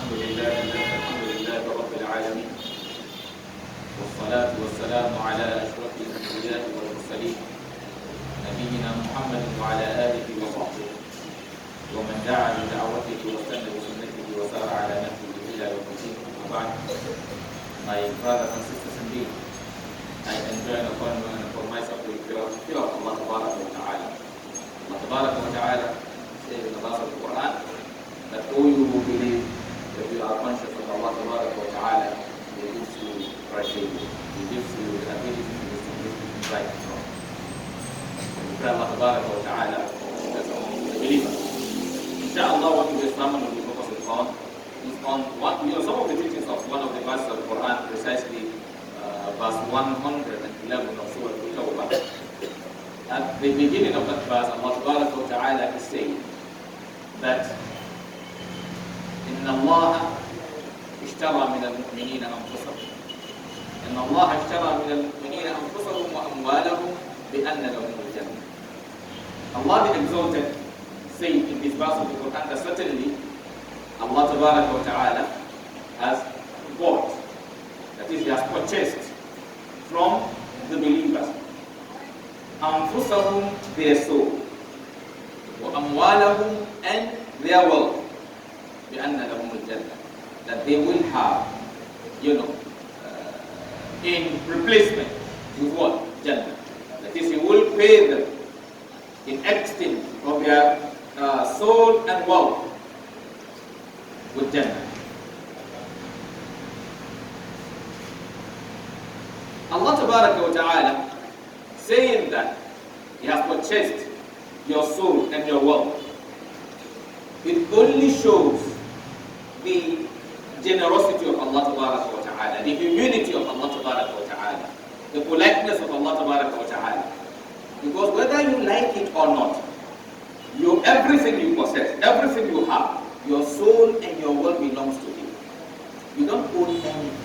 الحمد لله رب العالمين والصلاة والسلام على أشرف الأنبياء والمرسلين نبينا محمد وعلى آله وصحبه ومن دعا بدعوته واستنى بسنته وسار على نهجه إلى يوم الدين. وبعد, my brothers and sisters in deen, I enjoin upon you and upon myself the fear of Allah Tabaraka wa Ta'ala. Allah Tabaraka wa Ta'ala says in the verse of the Quran that all you who believe that you are conscious of Allah Tabaraka wa Ta'ala, He gives you rashid, He gives you the ability to distinguish between right and wrong. We pray Allah Tabaraka wa Ta'ala as among the believers. Inshallah, what we Islam will be focusing on is on what, some of the teachings of one of the verses of the Quran, precisely verse 111 of Surah Al-Tawbah. At the beginning of that verse, Allah Tabaraka wa Ta'ala is saying that إن الله اشترى من المؤمنين أنفسهم إن الله اشترى من المؤمنين أنفسهم وأموالهم بأن لهم الجنة. Allah the Exalted said in this verse of the Quran that certainly Allah Tabaraka wa Ta'ala has bought, that is, He has purchased from the believers أنفسهم, their soul, وأموالهم, and their wealth, بأن لهم الجنة, that they will have, in replacement with what? Jannah. That is, He will pay them in exchange of their soul and wealth with Jannah. Allah Tabaraka wa Ta'ala saying that He has purchased your soul and your wealth, it only shows the generosity of Allah Tabaraka wa Ta'ala, the humility of Allah Tabaraka wa Ta'ala, the politeness of Allah Tabaraka wa Ta'ala. Because whether you like it or not, everything you possess, everything you have, your soul and your wealth belongs to Him. You don't own anything.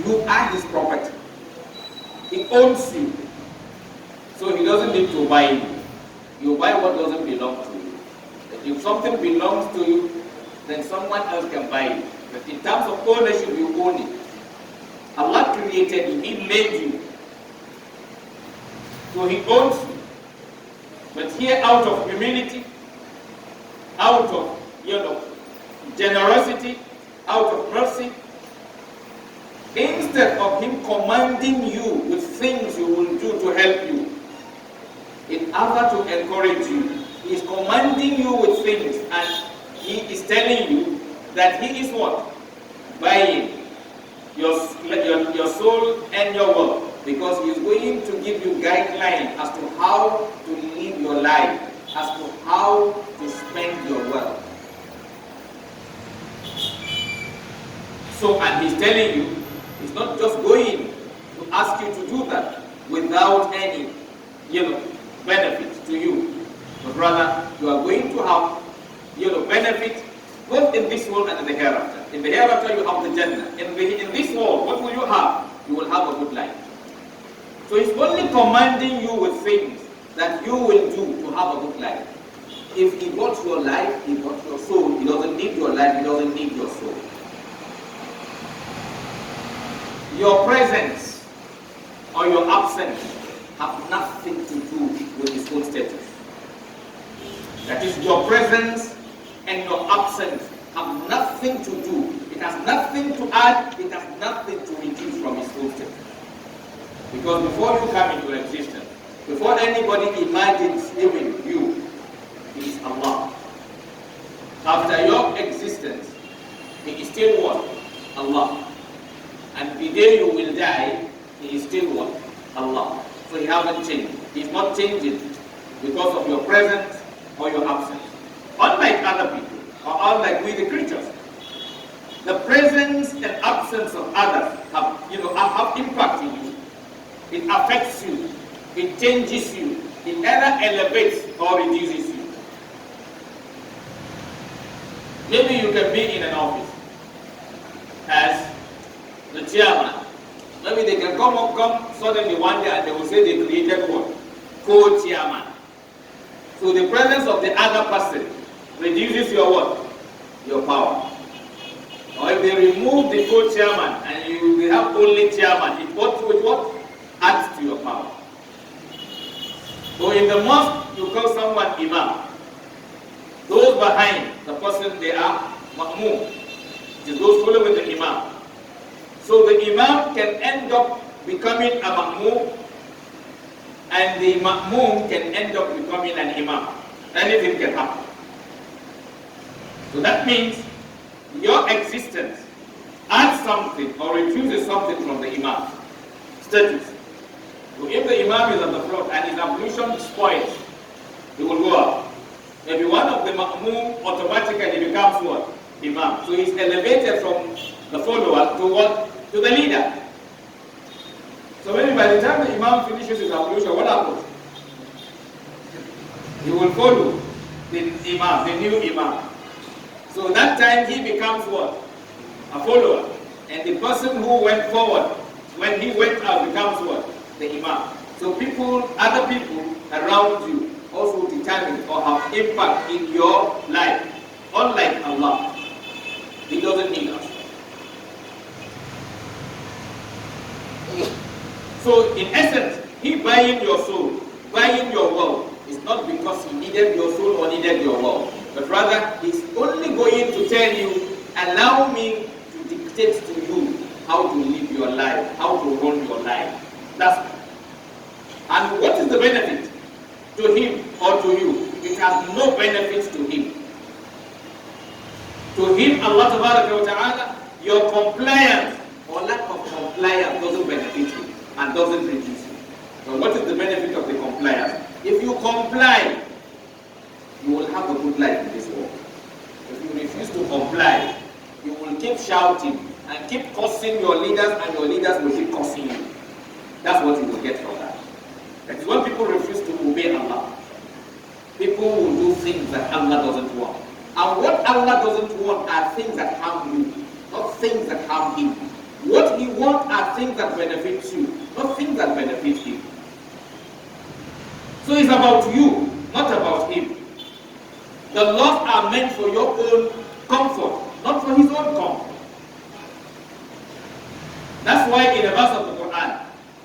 You are His property. He owns you. So He doesn't need to buy you. You buy what doesn't belong to you. If something belongs to you, then someone else can buy it. But in terms of ownership, you own it. Allah created you, He made you. So He owns you. But here, out of humility, out of generosity, out of mercy, instead of Him commanding you with things you will do to help you, in order to encourage you, He is commanding you with things, and He is telling you that He is what? Buying your soul and your wealth, because He is going to give you guidelines as to how to live your life, as to how to spend your wealth. So, and He's telling you, He's not just going to ask you to do that without any, benefit to you, but rather you are going to have, benefit both in this world and in the hereafter. In the hereafter, you have the Jannah. In this world, what will you have? You will have a good life. So He's only commanding you with things that you will do to have a good life. If He bought your life, He bought your soul. He doesn't need your life, He doesn't need your soul. Your presence or your absence have nothing to do with His own status. That is, your presence and your absence have nothing to do. It has nothing to add, it has nothing to reduce from His own status. Because before you come into existence, before anybody imagines even you, He is Allah. After your existence, He is still what? Allah. And the day you will die, He is still what? Allah. So He hasn't changed. He is not changing because of your presence or your absence. Unlike other people, or unlike we the creatures, the presence and absence of others have impact in you. It affects you. It changes you. It either elevates or reduces you. Maybe you can be in an office as the chairman. Maybe they can come suddenly one day and they will say they created what? Co-chairman. So the presence of the other person reduces your what? your power. Or if they remove the co-chairman and you have only chairman, it what adds to your power. So in the mosque, you call someone imam. Those behind the person, they are ma'mum. It is those following the imam. So the imam can end up becoming a ma'mum, and the ma'mum can end up becoming an imam. Anything can happen. So that means your existence adds something or reduces something from the imam status. So if the imam is on the front and his ablution spoils, he will go up. Maybe one of the ma'mum automatically becomes what? Imam. So he's elevated from the follower to what? To the leader. So maybe by the time the imam finishes his ablution, what happens? He will follow the imam, the new imam. So that time he becomes what? A follower. And the person who went forward, when he went out, becomes what? The imam. So other people around you also determine or have impact in your life. Unlike Allah, He doesn't need us. So in essence, He buying your soul, buying your wealth, is not because He needed your soul or needed your wealth, but rather He's only going to tell you, allow me to dictate to you how to live your life, how to run your life. That's it. And what is the benefit to him or to you? It has no benefit to him. To him, Allah Ta'ala, your compliance or lack of compliance doesn't benefit him and doesn't reduce him. So what is the benefit of the compliance? If you comply, you will have a good life in this world. If you refuse to comply, you will keep shouting and keep cursing your leaders, and your leaders will keep cursing you. That's what you will get from that. That is when people refuse to obey Allah. People will do things that Allah doesn't want. And what Allah doesn't want are things that harm you, not things that harm Him. What He wants are things that benefit you, not things that benefit Him. So it's about you, not about Him. The laws are meant for your own comfort, not for His own comfort. That's why in a verse of the Quran,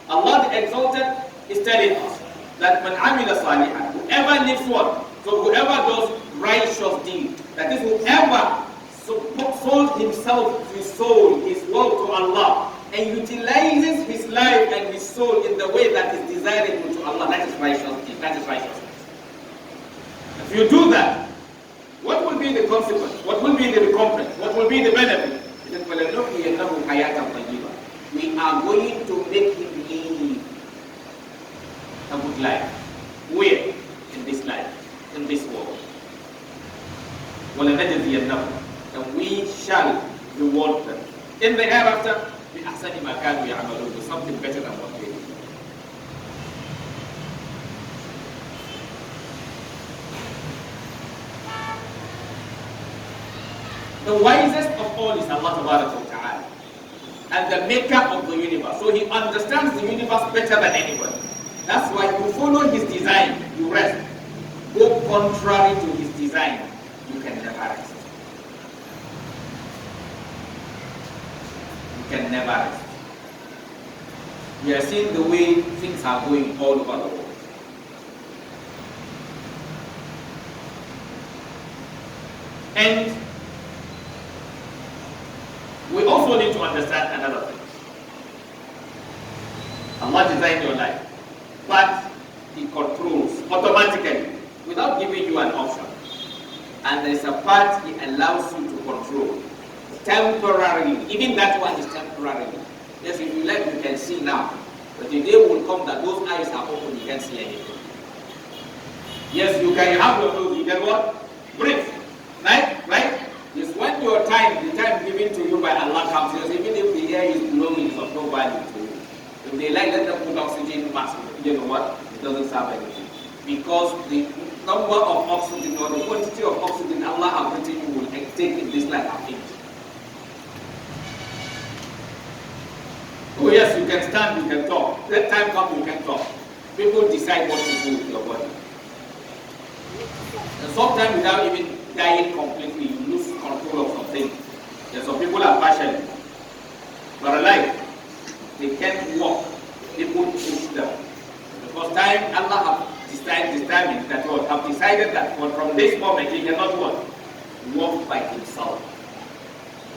Allah the Exalted is telling us that man amila salihan, whoever lives what? So whoever does righteous deeds, that is whoever sold himself, his soul, his will to Allah, and utilizes his life and his soul in the way that is desirable to Allah, that is righteous deed, that is righteousness. If you do that, what will be the consequence? What will be the recompense? What will be the benefit? We are going to make him live a good life. Where? In this life, in this world. And we shall reward them in the hereafter with something better than what they did. The wisest of all is Allah Ta'ala, and the maker of the universe. So He understands the universe better than anybody. That's why you follow His design, you rest. Go contrary to His design, you can never rest. You can never rest. We are seeing the way things are going all over the world. And we also need to understand another thing. Allah designed your life, but He controls automatically without giving you an option. And there is a part He allows you to control temporarily. Even that one is temporarily. Yes, if you like, you can see now. But the day will come that those eyes are open, you can't see anything. Yes, you can have your nose, you can what? Breathe. Right? It's when your time, the time given to you by Allah comes, yes, even if the air is blowing, it's of no value to you. If they like, let them put oxygen mask. You know what? It doesn't serve anything. Because the number of oxygen or the quantity of oxygen Allah has written you will take in this life are finished. Oh yes, you can stand, you can talk. Let time come, you can talk. People decide what to do with your body. And sometimes without even dying completely, you lose control of something. There's some people are partially paralyzed. They can't walk. People push them. Because time Allah have decided that what have decided that from this moment he cannot walk by himself.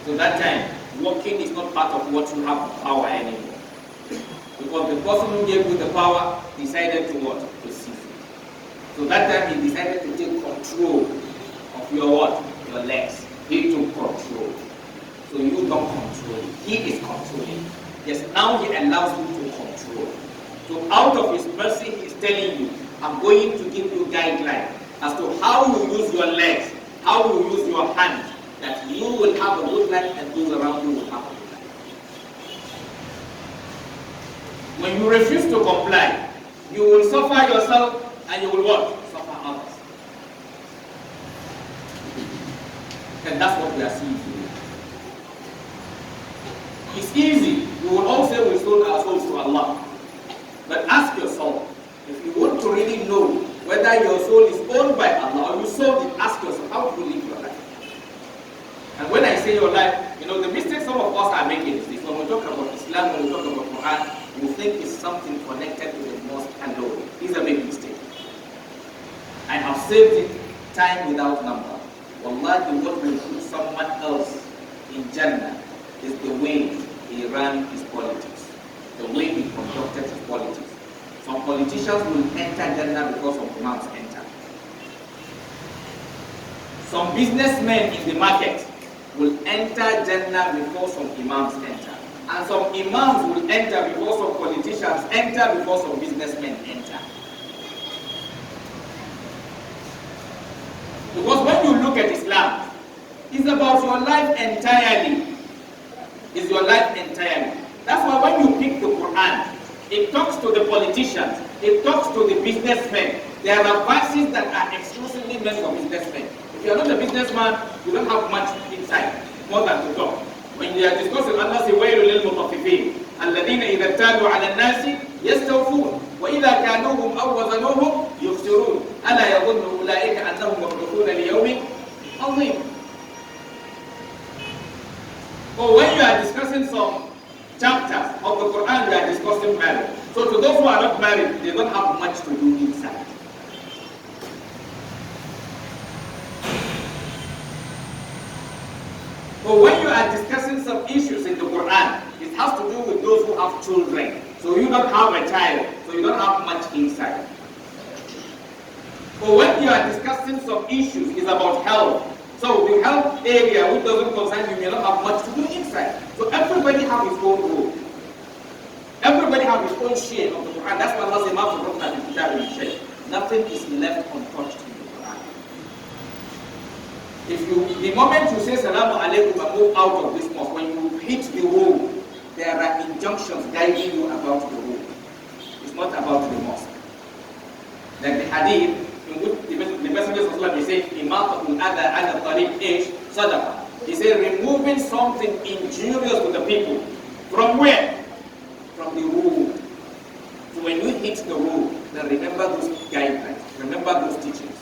So that time, walking is not part of what you have power anymore. Because the person who gave you the power decided to what? To seize it. So that time he decided to take control of your what? Your legs. He took control. So you don't control it. He is controlling. Yes, now he allows you to control. So out of his mercy, he is telling you, I'm going to give you guidelines as to how you use your legs, how you use your hands, that you will have a good life and those around you will have a good life. When you refuse to comply, you will suffer yourself and you will what? Suffer others. And that's what we are seeing today. It's easy. We will all say we sold our souls to Allah. But ask yourself, if you want to really know whether your soul is owned by Allah or you sold it, ask yourself, how do you live your life? And when I say your life, the mistake some of us are making is this. When we talk about Islam, when we talk about Quran, we think it's something connected to the mosque alone. It's a big mistake. I have saved it time without number. Wallahi, what will put someone else in Jannah is the way he ran his politics, the way he conducted his politics. Some politicians will enter Jannah because some imams enter. Some businessmen in the market will enter Jannah before some imams enter. And some imams will enter before some politicians enter, before some businessmen enter. Because when you look at Islam, it's about your life entirely. It's your life entirely. That's why when you pick the Quran, it talks to the politicians, it talks to the businessmen. There are verses that are exclusively meant for businessmen. If you are not a businessman, you don't have much insight, more than to talk. When you are discussing Allah says, وَيْلٌ لِلْمُطَفِّفِينَ الَّذِينَ إِذَا اكْتَالُوا عَلَى النَّاسِ يَسْتَوْفُونَ وَإِذَا كَالُوهُمْ أَوْ وَزَنُوهُمْ يُخْسِرُونَ أَلَا يَظُنُّ أُولَٰئِكَ أَنَّهُمْ مَبْعُوثُونَ لِيَوْمٍ عَظِيمٍ. Or when you are discussing some chapters of the Quran, we are discussing marriage. So to those who are not married, they don't have much to do inside. But when you are discussing some issues in the Quran, it has to do with those who have children. So you don't have a child, so you don't have much insight. But when you are discussing some issues, it's about health. So the health area which doesn't concern you may not have much to do inside. So everybody has his own role. Everybody has his own share of the Quran. That's why Allah says, nothing is left untouched in the Quran. The moment you say Salamu Alaikum and move out of this mosque, when you hit the road, there are injunctions guiding you about the road. It's not about the mosque. Like the hadith, in which the Messenger of Allah said, Imatatul Adha ala Tariq Ish Sadaqah. He said, removing something injurious to the people. From where? From the road. So when you hit the road, then remember those guidelines, remember those teachings.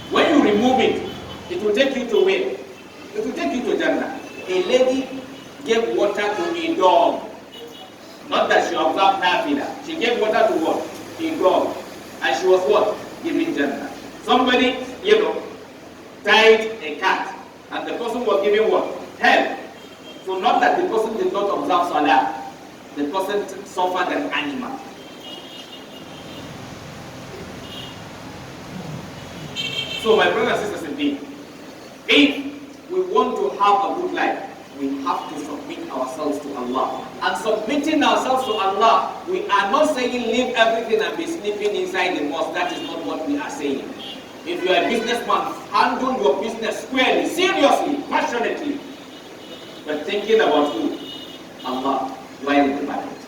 When you remove it, it will take you to where? It will take you to Jannah. A lady gave water to a dog. Not that she observed Nafila. She gave water to what? A dog. And she was what? Giving Jannah. Somebody, tied a cat. And the person was giving what? Help. So not that the person did not observe Salah. The person suffered an animal. So my brothers and sisters indeed, if we want to have a good life, we have to submit ourselves to Allah. And submitting ourselves to Allah, we are not saying leave everything and be sleeping inside the mosque. That is not what we are saying. If you are a businessman, handle your business squarely, seriously, passionately, but thinking about who? Allah, while in the market.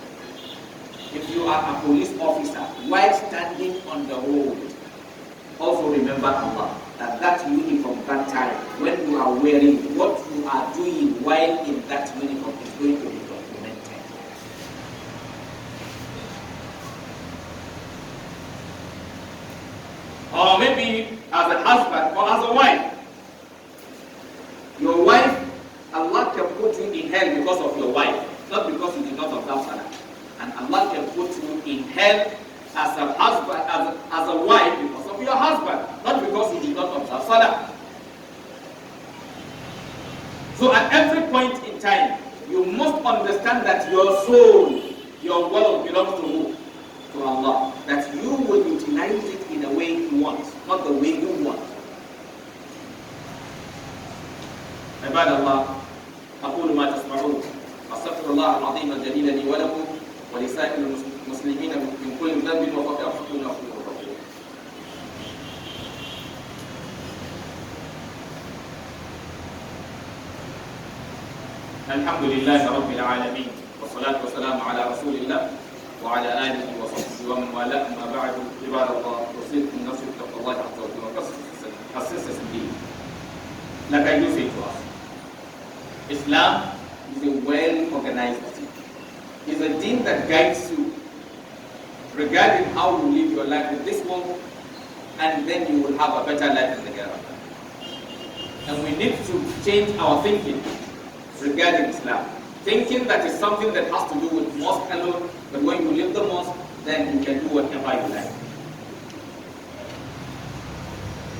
If you are a police officer, while standing on the road, also remember Allah. That uniform, that time, when you are wearing, what you are doing while in that uniform is going to be documented. Or maybe as a husband or as a wife. Your wife, Allah can put you in hell because of your wife, not because you did not observe Salah. And Allah can put you in hell as a husband, as a wife because of your husband, not because you did not observe Salah. So at every point in time, you must understand that your soul, your world belongs to who? To Allah. That you will utilize it in a way you want, not the way you want. عباد الله أقول ما تسمعون أستغفر الله العظيم الجليل لي ولكم ولسائر المسلمين من كل ذنب وخطيئة فاستغفروه إنه هو الغفور الحمد لله رب العالمين والصلاة والسلام على رسول الله وعلى آله وصحبه ومن والاه أما بعد عباد الله أوصيكم نفسي بتقوى الله عز وجل وقصص الدين. Like I do say to us, Islam is a well-organized deen. It's a deen that guides you regarding how you live your life in this world, and then you will have a better life in the hereafter. And we need to change our thinking regarding Islam. Thinking that is something that has to do with mosque alone, but when you leave the mosque, then you can do whatever you like.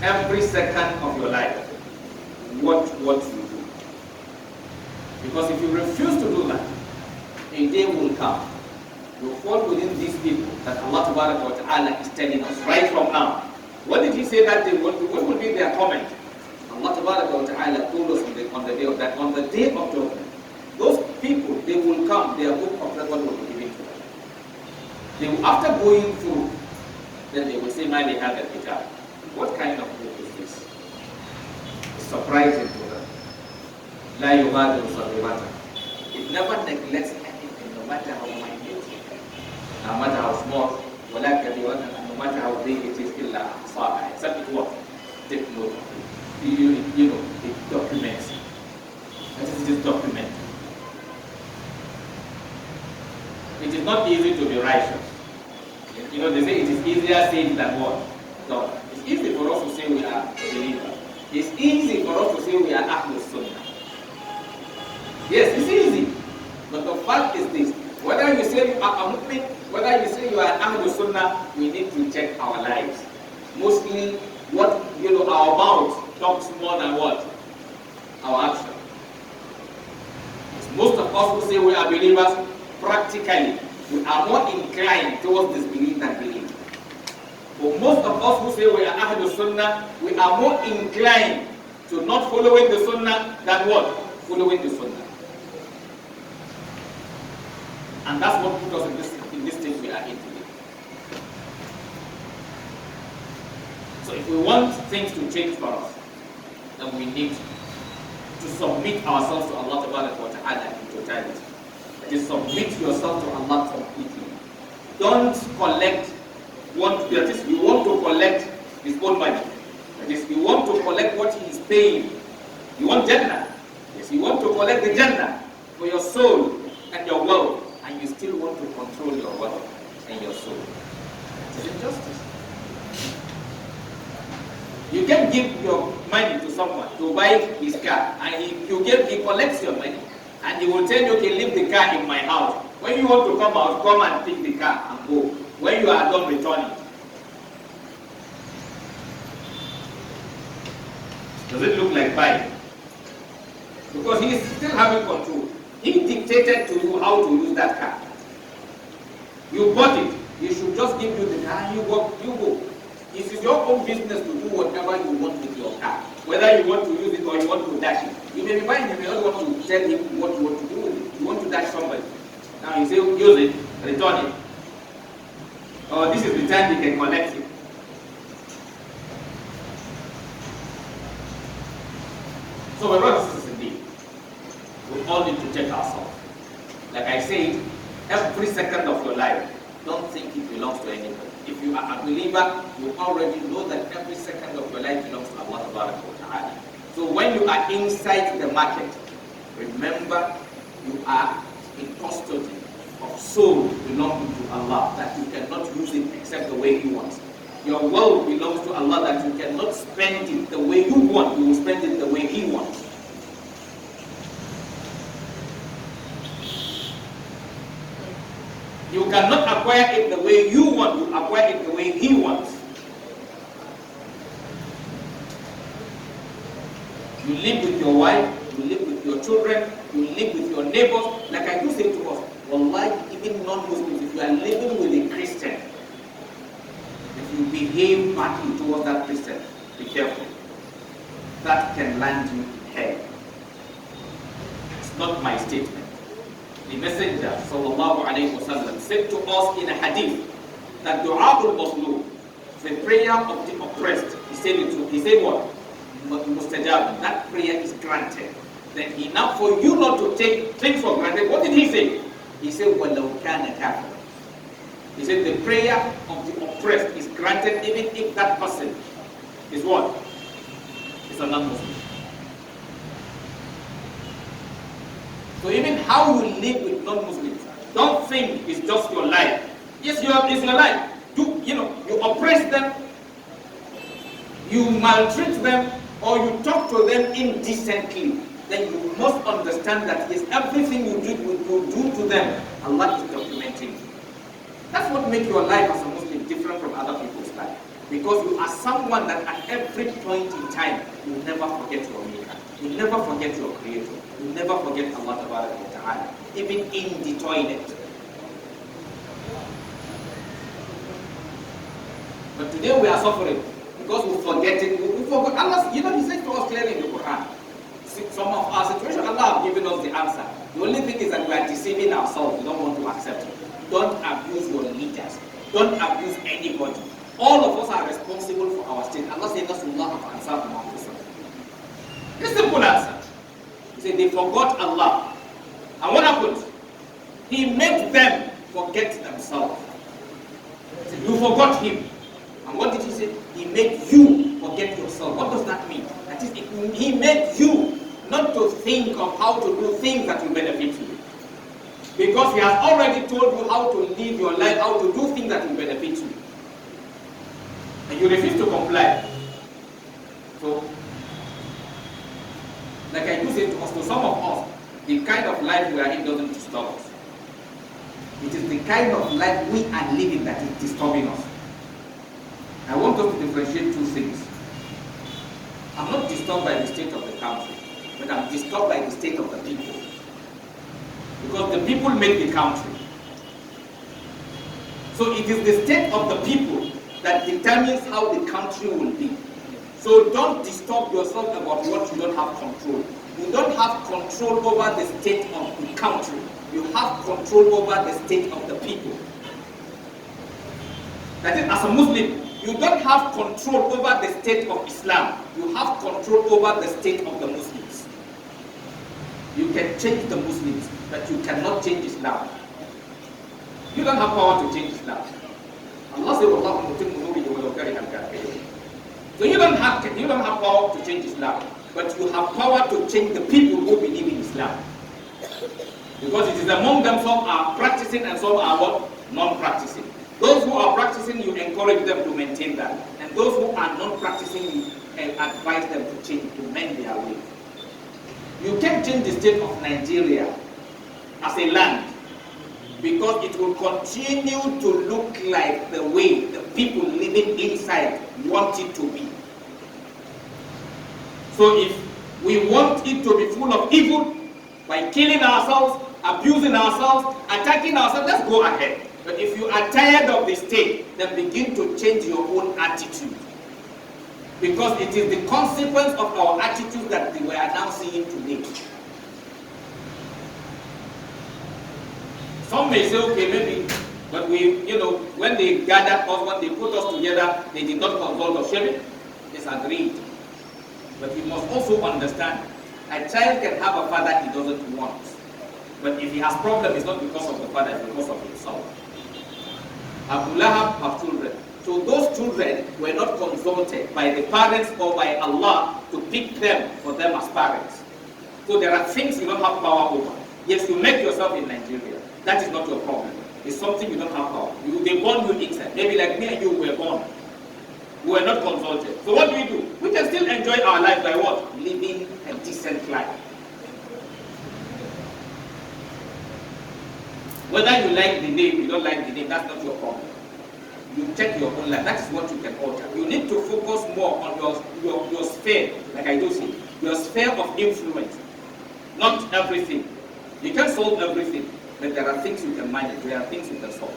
Every second of your life, watch what you do. Because if you refuse to do that, a day will come. You fall within these people that Allah Ta'ala is telling us right from now. What did He say that day? What will be their comment? Allah Ta'ala told us on the day of that, on the day of judgment. Those people, they will come, their book of record will be given to them. They will, after going through, then they will say, "Man, they have a kitab." What kind of book is this? It's surprising to them. La yughadiru saghiratan. It never neglects anything, no matter how minute, no matter how small, wala kabiratan, no matter how big it is, illa ahsaha. Except it what? Take note of it. You know, it documents. That is just document. It is not easy to be righteous. You know, they say it is easier said than what? Done. It's easy for us to say we are believers. It's easy for us to say we are Ahlul Sunnah. Yes, it's easy. But the fact is this: whether you say you are a Muslim, whether you say you are Ahlul Sunnah, we need to check our lives. Mostly, our mouth talks more than what? Our action. Most of us who say we are believers, practically, we are more inclined towards disbelief than belief. But most of us who say we are Ahlul Sunnah, we are more inclined to not following the Sunnah than what? Following the Sunnah. And that's what put us in this state we are in today. So if we want things to change for us, then we need to submit ourselves to Allah Ta'ala in totality. That is, submit yourself to Allah completely. Don't collect that is, you want to collect His own money. That is, you want to collect what He is paying. You want Jannah. Yes, you want to collect the Jannah for your soul and your wealth, and you still want to control your wealth and your soul. It is injustice. You can give your money to someone to buy his car, and he collects your money, and he will tell you, "Okay, leave the car in my house. When you want to come out, come and pick the car and go. When you are done, return it." Does it look like buying? Because he is still having control. He dictated to you how to use that car. You bought it. He should just give you the car and you go. It is your own business to do whatever you want with your car. Whether you want to use it or you want to dash it. You may be buying it, you may not want to tell him what you want to do with it. You want to dash somebody. Now you say, use it, return it. Or this is the time you can collect it. So my brothers and sisters, indeed, we all need to check ourselves. Like I said, every second of your life, don't think it belongs to anybody. If you are a believer, you already know that every second of your life belongs to Allah Ta'ala. So when you are inside the market, remember you are in custody of soul belonging to Allah, that you cannot use it except the way He wants. Your wealth belongs to Allah, that you cannot spend it the way you want. You will spend it the way He wants. You cannot acquire it the way you want. You acquire it the way He wants. You live with your wife, you live with your children, you live with your neighbors. Like I do say to us, wallahi, even non-Muslims, if you are living with a Christian, if you behave badly towards that Christian, be careful. That can land you in hell. It's not my statement. The Messenger sallallahu alayhi wasallam said to us in a hadith that du'a'ul mazlum, the prayer of the oppressed, he said what? Mustajab, that prayer is granted. Then enough for you not to take things for granted. What did he say? He said, وَلَوْ كَانَ كَافِرًا. He said the prayer of the oppressed is granted even if that person is what? Is a non-Muslim. So even how you live with non-Muslims, don't think it's just your life. Yes, it's your life. You oppress them, you maltreat them, or you talk to them indecently, then you must understand that yes, everything you do to them, Allah is documenting. That's what makes your life as a Muslim different from other people's life. Because you are someone that at every point in time, you never forget your Maker. You never forget your Creator. You never forget Allah Ta'ala, even in the toilet. But today we are suffering because we forget it. We forgot Allah. He said to us clearly in the Quran. Some of our situation, Allah has given us the answer. The only thing is that we are deceiving ourselves. We don't want to accept it. Don't abuse your leaders. Don't abuse anybody. All of us are responsible for our state. Allah said, "Nasullah of answer." It's a simple answer. He said they forgot Allah. And what happened? He made them forget themselves. He said, you forgot Him. And what did He say? He made you forget yourself. What does that mean? That is, He made you not to think of how to do things that will benefit you. Because He has already told you how to live your life, how to do things that will benefit you. And you refuse to comply. So, like I do say to us, to some of us, the kind of life we are in doesn't disturb us. It is the kind of life we are living that is disturbing us. I want us to differentiate two things. I'm not disturbed by the state of the country, but I'm disturbed by the state of the people. Because the people make the country. So it is the state of the people that determines how the country will be. So don't disturb yourself about what you don't have control. You don't have control over the state of the country. You have control over the state of the people. That is, as a Muslim, you don't have control over the state of Islam. You have control over the state of the Muslims. You can change the Muslims, but you cannot change Islam. You don't have power to change Islam. Allah says, so you don't have power to change Islam, but you have power to change the people who believe in Islam. Because it is among them some are practicing and some are what? Non-practicing. Those who are practicing, you encourage them to maintain that. And those who are not practicing, you advise them to change, to mend their way. You can't change the state of Nigeria as a land because it will continue to look like the way the people living inside want it to be. So if we want it to be full of evil, by killing ourselves, abusing ourselves, attacking ourselves, let's go ahead. But if you are tired of the state, then begin to change your own attitude. Because it is the consequence of our attitude that we are now seeing today. Some may say, okay, maybe, but when they gathered us, when they put us together, they did not consult us. Shall we? Disagreed. But we must also understand, a child can have a father he doesn't want. But if he has problem, it's not because of the father, it's because of himself. Abu Lahab have children. So those children were not consulted by the parents or by Allah to pick them for them as parents. So there are things you don't have power over. Yes, you make yourself in Nigeria. That is not your problem. It's something you don't have power. They born you inside. Maybe like me and you were born. We were not consulted. So what do? We can still enjoy our life by what? Living a decent life. Whether you like the name, you don't like the name, that's not your problem. You check your own life. That is what you can alter. You need to focus more on your sphere, like I do say, your sphere of influence. Not everything. You can't solve everything, but there are things you can manage, there are things you can solve.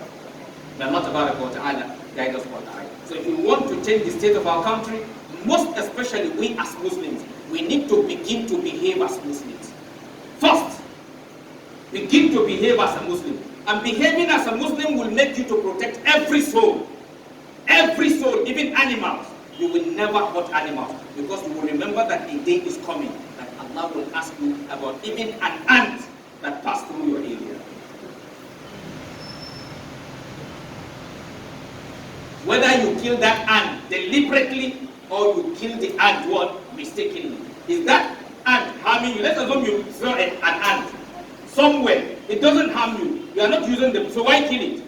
May Allah Tabaraka wa Ta'ala guide us all. So if we want to change the state of our country, most especially we as Muslims, we need to begin to behave as Muslims. First, begin to behave as a Muslim. And behaving as a Muslim will make you to protect every soul. Every soul, even animals. You will never hurt animals, because you will remember that a day is coming that Allah will ask you about even an ant that passed through your area. Whether you kill that ant deliberately or you kill the ant mistakenly, is that ant harming you? Let's assume you throw an ant somewhere. It doesn't harm you. You are not using them, so why kill it?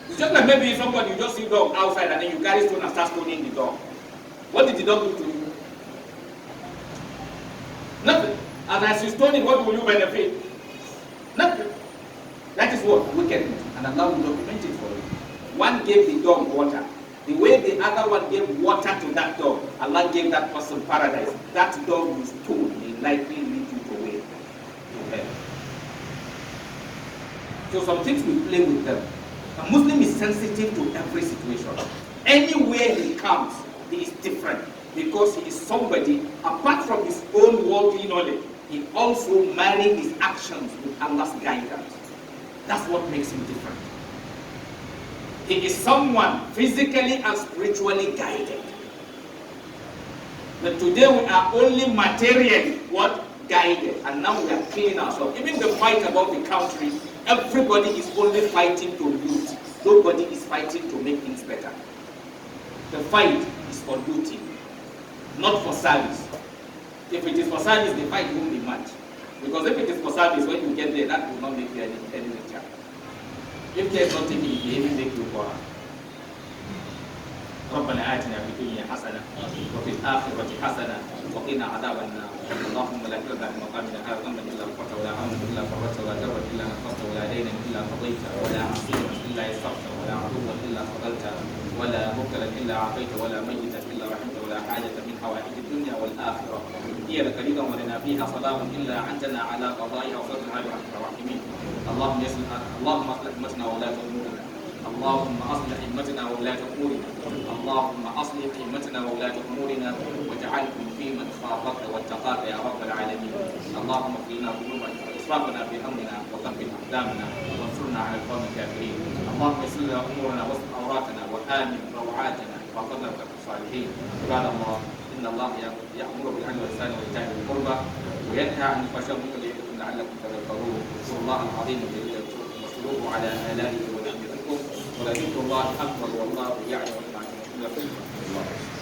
It's just like maybe somebody, you just see a dog outside and then you carry stone and start stoning the dog. What did the dog do to you? Nothing. And as you stone it, what will you benefit? Nothing. That is what? Wickedness. And Allah will document it for you. One gave the dog water. The way the other one gave water to that dog, Allah gave that person paradise. That dog you stone will likely lead you to way to hell. So some things we play with them. A Muslim is sensitive to every situation. Anywhere he comes, he is different, because he is somebody, apart from his own worldly knowledge, he also marries his actions with Allah's guidance. That's what makes him different. He is someone physically and spiritually guided. But today we are only materially guided, and now we are killing ourselves. Even the fight about the country, everybody is only fighting to loot. Nobody is fighting to make things better. The fight is for looting, not for service. If it is for service, the fight won't be much. Because if it is for service, when you get there, that will not make you any lecture. If there is not taking it, they will make you poor. ربنا آتنا في الدنيا حسنة وفي الآخرة حسنة وقنا عذاب النار. اللهم لا تدع في مقامنا هذا ذنبا إلا غفرته ولا عملا إلا فرجته ولا دوا إلا نصرته ولا دينا إلا قضيته ولا عصيما إلا يسرته ولا عدوا إلا قتلته ولا مبتلا إلا عافيته ولا ميتا إلا رحمته ولا حاجة من حوائج الدنيا والآخرة هي لك رضا ولنا فيها صلاح إلا أنتنا على قضائها وصدرها برحمة الراحمين. اللهم أصلح أمتنا وولاة أمورنا. اللهم أصلح أئمتنا وولاة أمورنا. اللهم أصلح أئمتنا وولاة أمورنا واجعلهم في من خافك واتقاك يا رب العالمين. اللهم اغفر لنا ذنوبنا وإسرافنا في أمرنا وثبت أقدامنا وانصرنا على القوم الكافرين. اللهم يسر لنا أمورنا واستر عوراتنا وآمن روعاتنا وقدر الصالحين. عباد الله، إن الله يأمر بالعدل والإحسان وإيتاء ذي القربى وينهى عن الفحشاء والمنكر يعظكم لعلكم تذكرون. اذكروا الله العظيم الجليل يذكركم واشكروه على آلائه ونعمه. ولذكر الله أكبر والله يعلم ما تفعلون.